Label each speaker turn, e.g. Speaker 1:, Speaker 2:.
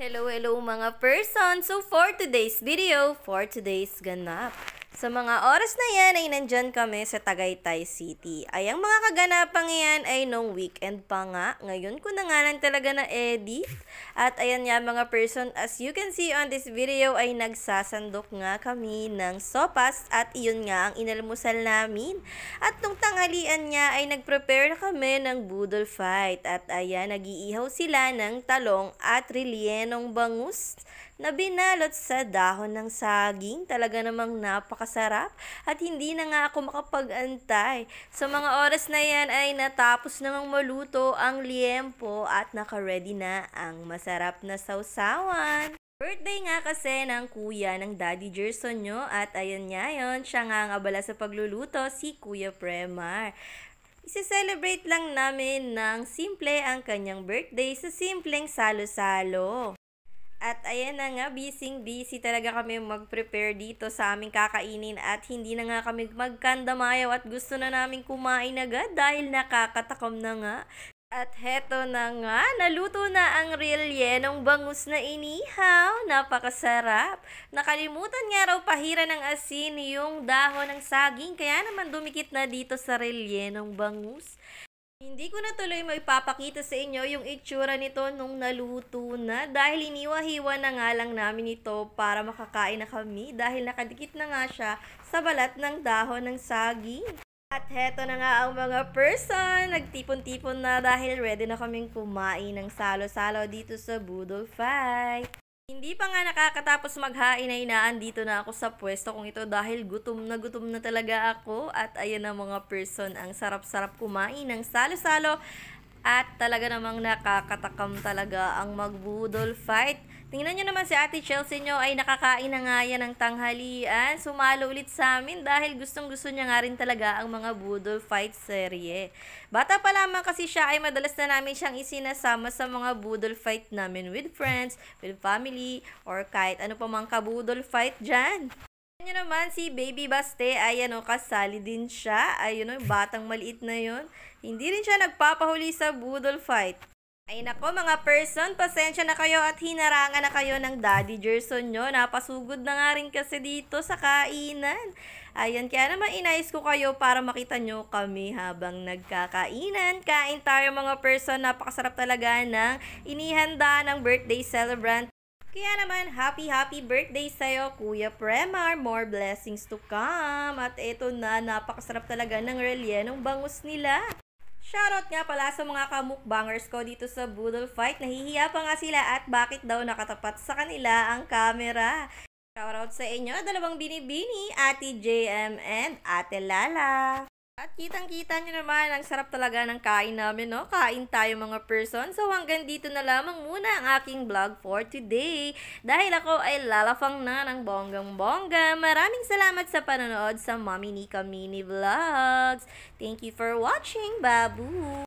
Speaker 1: Hello mga person! So for today's video, for today's ganap. Sa mga oras na yan ay nandyan kami sa Tagaytay City. Ay ang mga kaganapang yan ay nung weekend pa nga. Ngayon ko na nga lang talaga na edit. At ayan nga mga person, as you can see on this video ay nagsasandok nga kami ng sopas. At iyon nga ang inalmusal namin. At nung tanghalian nga ay nagprepare na kami ng budol fight. At ayan, nag-iihaw sila ng talong at rellenong bangus na binalot sa dahon ng saging. Talaga namang napakasarap at hindi na nga ako makapag-antay. Sa mga oras na yan ay natapos namang maluto ang liempo at naka-ready na ang masarap na sausawan. Birthday nga kasi ng kuya ng Daddy Gerson nyo at ayun nga yun, siya nga ang abala sa pagluluto, si Kuya Premar. Isi-celebrate lang namin ng simple ang kanyang birthday sa simpleng salo-salo. At ayan na nga, busy talaga kami mag-prepare dito sa aming kakainin at hindi na nga kami magkandamayaw at gusto na namin kumain agad dahil nakakatakam na nga. At heto na nga, naluto na ang rellenong bangus na inihaw. Napakasarap. Nakalimutan nga raw pahira ng asin yung dahon ng saging kaya naman dumikit na dito sa rellenong bangus. Hindi ko na tuloy maipapakita sa inyo yung itsura nito nung naluto na dahil iniwa-hiwa na nga lang namin ito para makakain na kami dahil nakadikit na nga siya sa balat ng dahon ng saging. At heto na nga ang mga person, nagtipon-tipon na dahil ready na kaming kumain ng salo-salo dito sa Budol Fight. Hindi pa nga nakakatapos maghain ay naandito na ako sa pwesto kong ito dahil gutom na talaga ako. At ayan na mga person, ang sarap-sarap kumain ng salo-salo at talaga namang nakakatakam talaga ang magbudol fight. Tingnan nyo naman si Ate Chelsea nyo ay nakakain na nga yan ng tanghalian. Sumalo ulit sa amin dahil gustong-gusto niya nga rin talaga ang mga budol fight serye. Bata pa lamang kasi siya ay madalas na namin siyang isinasama sa mga budol fight namin with friends, with family, or kahit ano pa mang kabudol fight dyan. Nyo naman si Baby Baste, ayan o, kasali din siya. Ayun o, batang maliit na yon. Hindi rin siya nagpapahuli sa budol fight. Ay nako mga person, pasensya na kayo at hinarangan na kayo ng Daddy Gerson nyo. Napasugod na nga rin kasi dito sa kainan. Ayan, kaya naman inayos ko kayo para makita nyo kami habang nagkakainan. Kain tayo mga person, napakasarap talaga ng inihanda ng birthday celebrant. Kaya naman, happy birthday sa'yo, Kuya Premar. More blessings to come. At eto na, napakasarap talaga ng rellenong bangus nila. Shoutout nga pala sa mga kamukbangers ko dito sa Budol Fight. Nahihiya pa nga sila at bakit daw nakatapat sa kanila ang camera. Shoutout sa inyo, dalawang binibini, Ate JM and Ate Lala. At kitang-kita nyo naman, ang sarap talaga ng kain namin, no? Kain tayo mga person. So hanggang dito na lamang muna ang aking vlog for today. Dahil ako ay lalafang na ng bonggang-bongga. Maraming salamat sa panonood sa Mommy Nika Mini Vlogs. Thank you for watching, babu!